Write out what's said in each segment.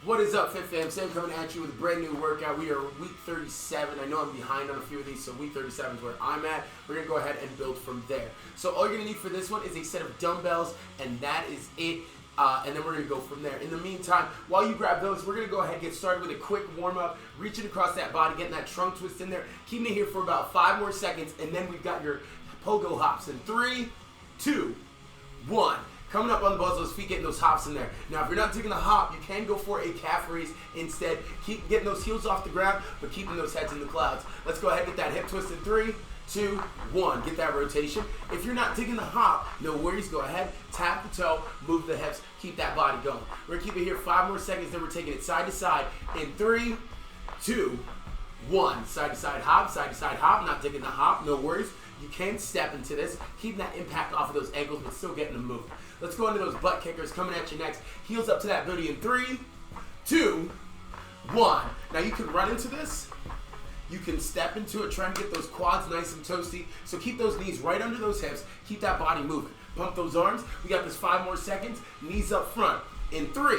What is up, Fit Fam? Sam coming at you with a brand new workout. We are week 37. I know I'm behind on a few of these, so week 37 is where I'm at. We're going to go ahead and build from there. So all you're going to need for this one is a set of dumbbells, and that is it. And then we're going to go from there. In the meantime, while you grab those, we're going to go ahead and get started with a quick warm-up, reaching across that body, getting that trunk twist in there, keeping it here for about 5 more seconds, and then we've got your pogo hops in 3, 2, 1. Coming up on the balls, those feet getting those hops in there. Now, if you're not taking the hop, you can go for a calf raise instead. Keep getting those heels off the ground, but keeping those heads in the clouds. Let's go ahead and get that hip twist in 3, 2, 1. Get that rotation. If you're not taking the hop, no worries. Go ahead, tap the toe, move the hips, keep that body going. We're going to keep it here 5 more seconds, then we're taking it side to side in 3, 2, 1. Side to side hop, not taking the hop, no worries. You can step into this, keeping that impact off of those ankles, but still getting them moving. Let's go into those butt kickers coming at you next. Heels up to that booty in 3, 2, 1. Now you can run into this. You can step into it, try and get those quads nice and toasty. So keep those knees right under those hips. Keep that body moving. Pump those arms. We got this 5 more seconds. Knees up front in 3,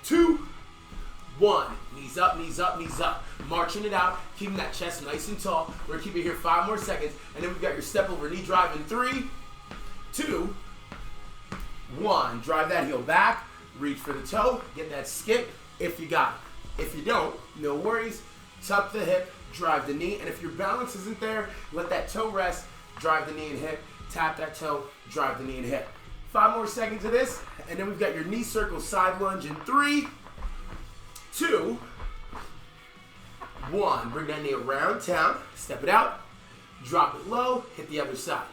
2, 1. Knees up, knees up, knees up. Marching it out, keeping that chest nice and tall. We're going to keep it here 5 more seconds. And then we've got your step over knee drive in 3, 2, 1. Drive that heel back. Reach for the toe. Get that skip if you got it. If you don't, no worries. Tuck the hip, drive the knee. And if your balance isn't there, let that toe rest. Drive the knee and hip. Tap that toe, drive the knee and hip. 5 more seconds of this. And then we've got your knee circle side lunge in 3, 2, 1. Bring that knee around town. Step it out. Drop it low. Hit the other side.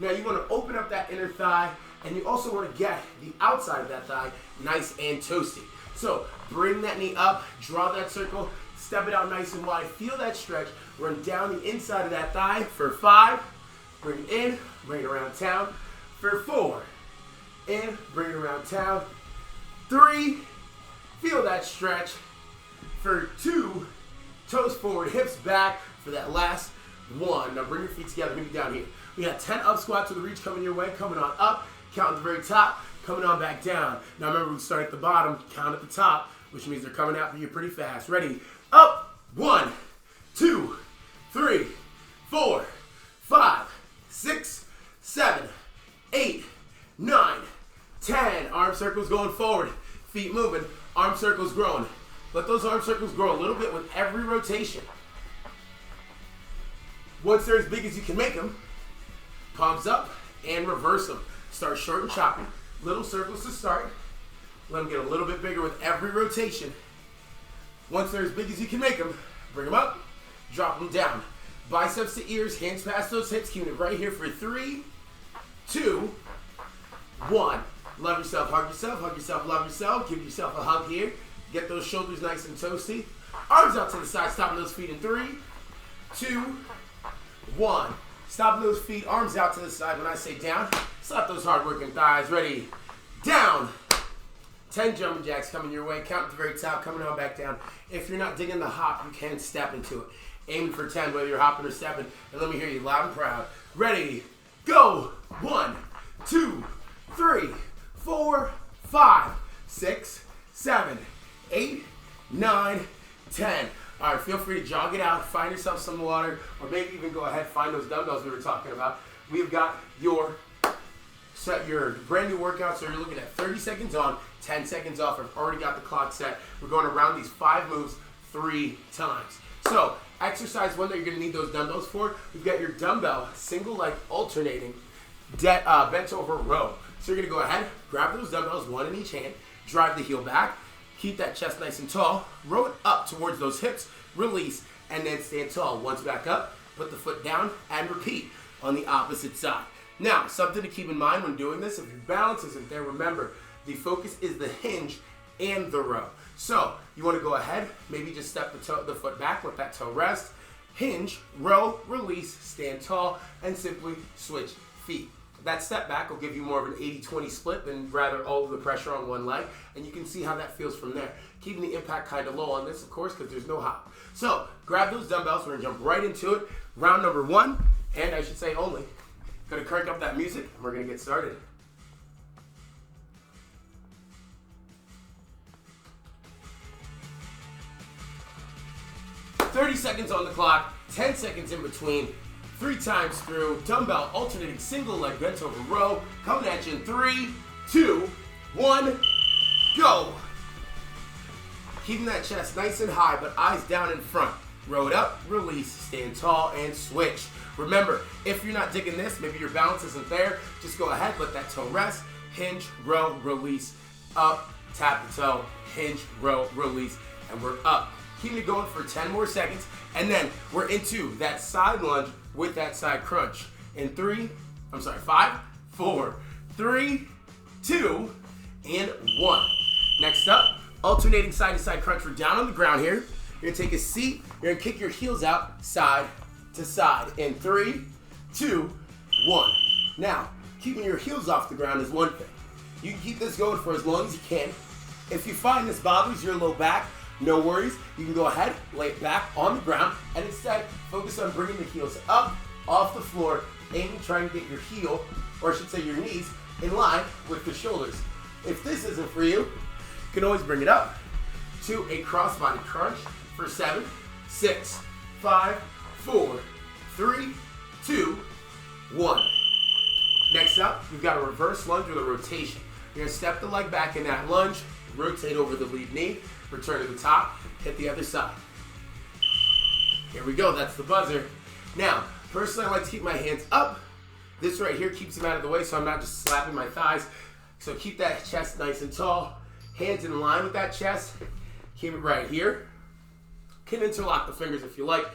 Now you want to open up that inner thigh, and you also want to get the outside of that thigh nice and toasty. So bring that knee up. Draw that circle. Step it out nice and wide. Feel that stretch. Run down the inside of that thigh for 5. Bring it in. Bring it around town for 4. In. Bring it around town. 3. Feel that stretch for 2. Toes forward, hips back for that last 1. Now bring your feet together, maybe down here. We got 10 up squats with the reach coming your way, coming on up, count at the very top, coming on back down. Now remember, we start at the bottom, count at the top, which means they're coming out for you pretty fast. Ready? Up, 1, 2, 3, 4, 5, 6, 7, 8, 9, 10. Arm circles going forward, feet moving, arm circles growing. Let those arm circles grow a little bit with every rotation. Once they're as big as you can make them, palms up and reverse them. Start short and choppy. Little circles to start. Let them get a little bit bigger with every rotation. Once they're as big as you can make them, bring them up, drop them down. Biceps to ears, hands past those hips. Keep it right here for 3, 2, 1. Love yourself, hug yourself, love yourself. Give yourself a hug here. Get those shoulders nice and toasty. Arms out to the side, stopping those feet in 3, 2, 1. Stopping those feet, arms out to the side. When I say down, slap those hard-working thighs. Ready? Down. 10 jumping jacks coming your way. Count at the very top, coming on back down. If you're not digging the hop, you can step into it. Aiming for 10, whether you're hopping or stepping. And let me hear you loud and proud. Ready? Go. 1, 2, 3, 4, 5, 6, 7, 8, 9, 10. All right, feel free to jog it out, find yourself some water, or maybe even go ahead, find those dumbbells we were talking about. We've got your brand new workout, so you're looking at 30 seconds on, 10 seconds off. I've already got the clock set. We're going around these 5 moves 3 times. So, exercise 1 that you're going to need those dumbbells for, we've got your dumbbell, single leg alternating, bent over row. So you're going to go ahead, grab those dumbbells, 1 in each hand, drive the heel back, keep that chest nice and tall, row it up towards those hips, release, and then stand tall. Once back up, put the foot down, and repeat on the opposite side. Now, something to keep in mind when doing this, if your balance isn't there, remember, the focus is the hinge and the row. So, you want to go ahead, maybe just step the foot back, let that toe rest, hinge, row, release, stand tall, and simply switch feet. That step back will give you more of an 80-20 split than rather all of the pressure on one leg, and you can see how that feels from there. Keeping the impact kind of low on this, of course, because there's no hop. So, grab those dumbbells, we're going to jump right into it. Round number 1, and I should say only. Going to crank up that music, and we're going to get started. 30 seconds on the clock, 10 seconds in between, 3 times through, dumbbell alternating single leg bent over row, coming at you in 3, 2, 1, go. Keeping that chest nice and high, but eyes down in front. Row it up, release, stand tall, and switch. Remember, if you're not digging this, maybe your balance isn't there, just go ahead, let that toe rest, hinge, row, release, up, tap the toe, hinge, row, release, and we're up. Keep it going for 10 more seconds, and then we're into that side lunge with that side crunch. In 5, 4, 3, 2, and 1. Next up, alternating side to side crunch. We're down on the ground here. You're gonna take a seat, you're gonna kick your heels out side to side. In 3, 2, 1. Now, keeping your heels off the ground is one thing. You can keep this going for as long as you can. If you find this bothers your low back, no worries. You can go ahead, lay it back on the ground, and instead focus on bringing the heels up off the floor, aiming, trying to get your heel, or I should say your knees, in line with the shoulders. If this isn't for you, you can always bring it up to a crossbody crunch for 7, 6, 5, 4, 3, 2, 1. Next up, we've got a reverse lunge with a rotation. You're gonna step the leg back in that lunge, rotate over the lead knee, return to the top, hit the other side. Here we go, that's the buzzer. Now, personally, I like to keep my hands up. This right here keeps them out of the way so I'm not just slapping my thighs. So keep that chest nice and tall. Hands in line with that chest. Keep it right here. Can interlock the fingers if you like.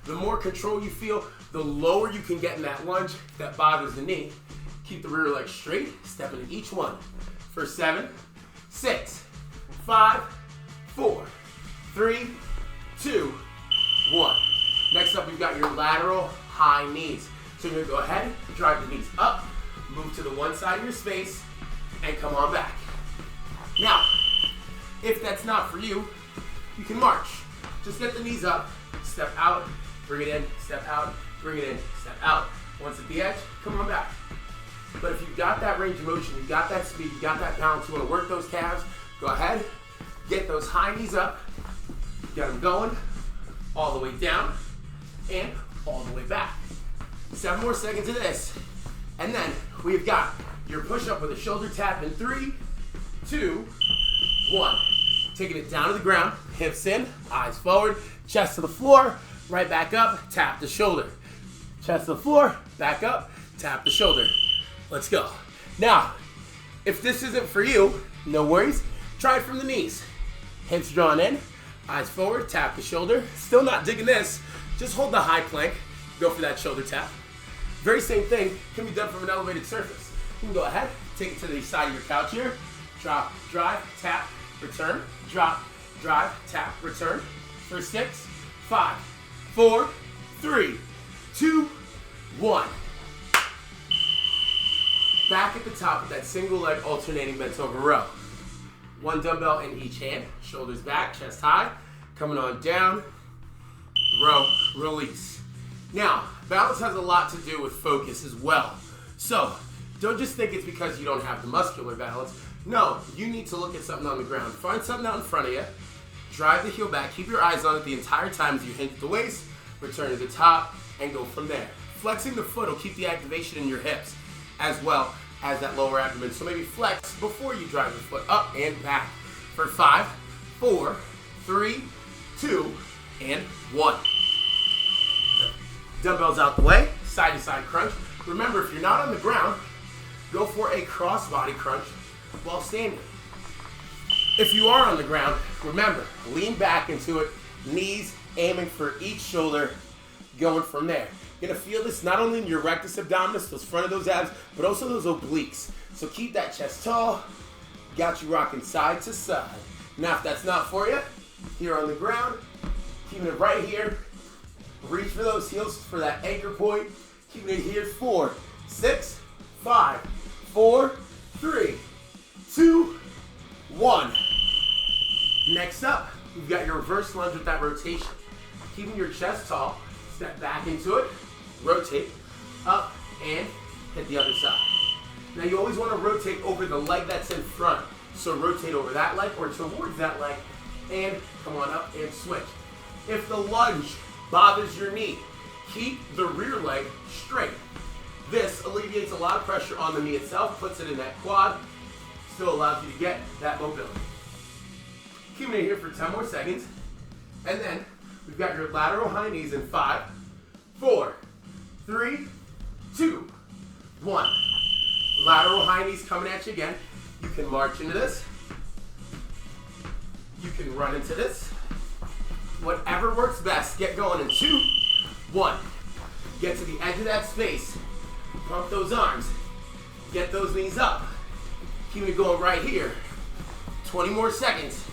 The more control you feel, the lower you can get in that lunge that bothers the knee. Keep the rear leg straight, step into each one. For 7, 6, 5, 4, 3, 2, 1. Next up, we've got your lateral high knees. So you're gonna go ahead, drive the knees up, move to the one side of your space, and come on back. Now, if that's not for you, you can march. Just get the knees up, step out, bring it in, step out, bring it in, step out. Once at the edge, come on back. But if you've got that range of motion, you've got that speed, you've got that balance, you wanna work those calves, go ahead, get those high knees up, get them going, all the way down, and all the way back. 7 more seconds of this. And then we've got your push-up with a shoulder tap in 3, 2, 1. Taking it down to the ground, hips in, eyes forward, chest to the floor, right back up, tap the shoulder. Chest to the floor, back up, tap the shoulder. Let's go. Now, if this isn't for you, no worries. Try it from the knees. Hips drawn in, eyes forward, tap the shoulder. Still not digging this. Just hold the high plank, go for that shoulder tap. Very same thing can be done from an elevated surface. You can go ahead, take it to the side of your couch here. Drop, drive, tap, return. Drop, drive, tap, return. For 6, 5, 4, 3, 2, 1. Back at the top with that single leg alternating bent over row. 1 dumbbell in each hand, shoulders back, chest high, coming on down, row, release. Now, balance has a lot to do with focus as well. So, don't just think it's because you don't have the muscular balance. No, you need to look at something on the ground. Find something out in front of you, drive the heel back, keep your eyes on it the entire time as you hinge at the waist, return to the top, and go from there. Flexing the foot will keep the activation in your hips, as well as that lower abdomen. So maybe flex before you drive the foot up and back. For 5, 4, 3, 2, and 1. Dumbbells out the way, side to side crunch. Remember, if you're not on the ground, go for a cross-body crunch while standing. If you are on the ground, remember, lean back into it, knees aiming for each shoulder, going from there. You're gonna feel this not only in your rectus abdominis, those front of those abs, but also those obliques. So keep that chest tall, got you rocking side to side. Now if that's not for you, here on the ground, keeping it right here, reach for those heels for that anchor point, keeping it here, 4, 6, 5, 4, 3, 2, 1. Next up, you've got your reverse lunge with that rotation. Keeping your chest tall, step back into it, rotate, up, and hit the other side. Now you always want to rotate over the leg that's in front. So rotate over that leg or towards that leg, and come on up and switch. If the lunge bothers your knee, keep the rear leg straight. This alleviates a lot of pressure on the knee itself, puts it in that quad, still allows you to get that mobility. Keep it here for 10 more seconds. And then we've got your lateral high knees in 5, 4, 3, 2, 1. Lateral high knees coming at you again. You can march into this. You can run into this. Whatever works best. Get going in 2, 1. Get to the edge of that space. Pump those arms. Get those knees up. Keep it going right here. 20 more seconds.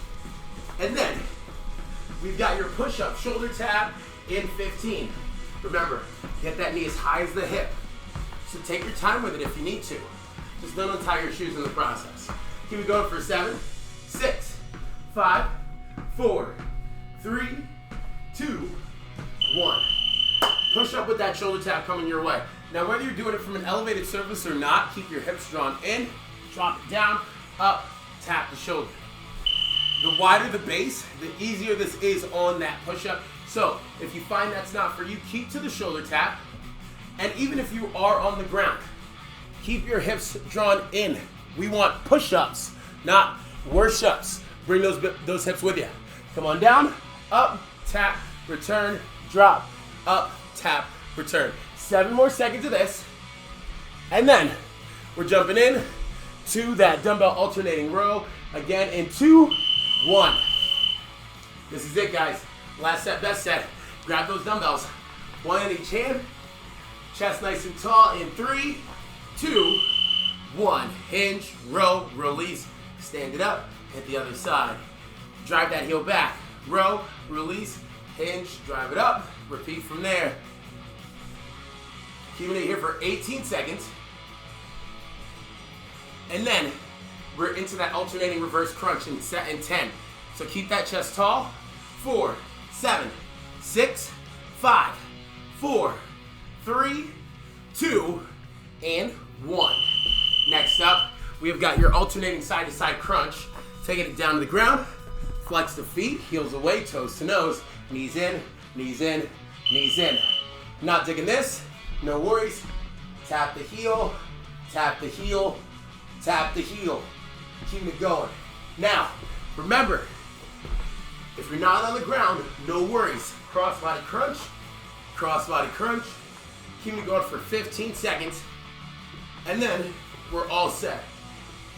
And then we've got your push-up shoulder tab in 15. Remember, get that knee as high as the hip. So take your time with it if you need to. Just don't untie your shoes in the process. Keep it going for 7, 6, 5, 4, 3, 2, 1. Push up with that shoulder tab coming your way. Now, whether you're doing it from an elevated surface or not, keep your hips drawn in, drop it down, up, tap the shoulder. The wider the base, the easier this is on that push-up. So, if you find that's not for you, keep to the shoulder tap. And even if you are on the ground, keep your hips drawn in. We want push-ups, not worsh-ups. Bring those hips with you. Come on down, up, tap, return, drop, up, tap, return. 7 more seconds of this. And then we're jumping in to that dumbbell alternating row. Again in 2, 1. This is it, guys. Last set, best set. Grab those dumbbells. 1 in each hand. Chest nice and tall in 3, 2, 1. Hinge, row, release. Stand it up, hit the other side. Drive that heel back. Row, release, hinge, drive it up. Repeat from there. Keeping it here for 18 seconds. And then we're into that alternating reverse crunch in 10. So keep that chest tall. 4, 7, 6, 5, 4, 3, 2, and 1. Next up, we have got your alternating side to side crunch. Taking it down to the ground. Flex the feet, heels away, toes to nose. Knees in, knees in, knees in. Not digging this? No worries. Tap the heel, tap the heel, tap the heel. Keep it going. Now, remember, if you're not on the ground, no worries. Cross-body crunch, cross-body crunch. Keep it going for 15 seconds. And then we're all set.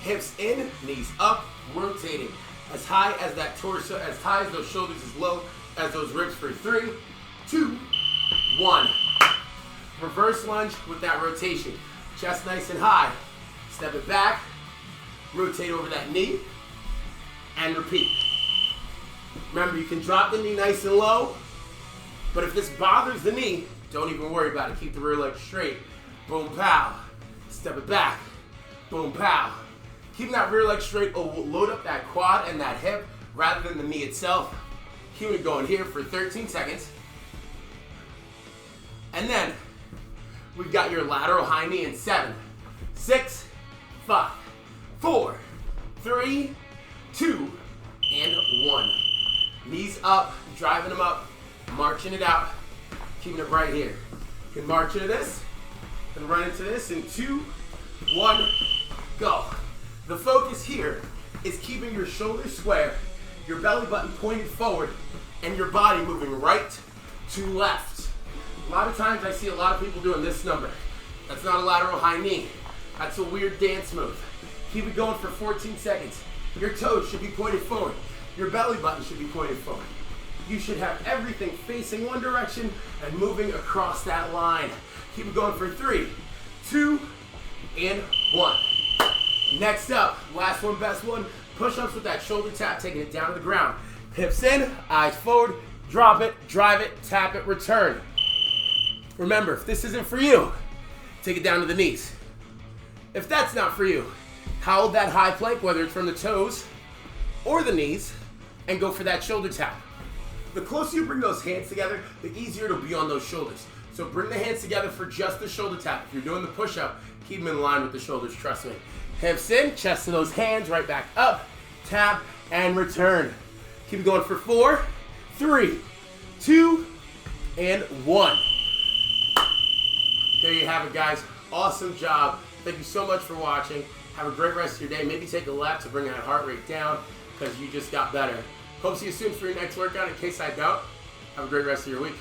Hips in, knees up, rotating. As high as that torso, as high as those shoulders, as low as those ribs for 3, 2, 1. Reverse lunge with that rotation. Chest nice and high. Step it back. Rotate over that knee. And repeat. Remember, you can drop the knee nice and low. But if this bothers the knee, don't even worry about it. Keep the rear leg straight. Boom, pow. Step it back. Boom, pow. Keeping that rear leg straight will load up that quad and that hip rather than the knee itself. Keep it going here for 13 seconds. And then we've got your lateral high knee in 7, 6, 5, 4, 3, 2, and 1. Knees up, driving them up, marching it out, keeping it right here. You can march into this and run into this in 2, 1, go. The focus here is keeping your shoulders square, your belly button pointed forward, and your body moving right to left. A lot of times I see a lot of people doing this number. That's not a lateral high knee. That's a weird dance move. Keep it going for 14 seconds. Your toes should be pointed forward. Your belly button should be pointed forward. You should have everything facing one direction and moving across that line. Keep it going for 3, 2, and 1. Next up, last one, best one, push-ups with that shoulder tap, taking it down to the ground. Hips in, eyes forward, drop it, drive it, tap it, return. Remember, if this isn't for you, take it down to the knees. If that's not for you, hold that high plank, whether it's from the toes or the knees, and go for that shoulder tap. The closer you bring those hands together, the easier it'll be on those shoulders. So bring the hands together for just the shoulder tap. If you're doing the push-up, keep them in line with the shoulders, trust me. Hips in, chest to those hands, right back up, tap, and return. Keep it going for 4, 3, 2, and 1. There you have it, guys. Awesome job. Thank you so much for watching. Have a great rest of your day. Maybe take a lap to bring that heart rate down because you just got better. Hope to see you soon for your next workout. In case I don't, have a great rest of your week.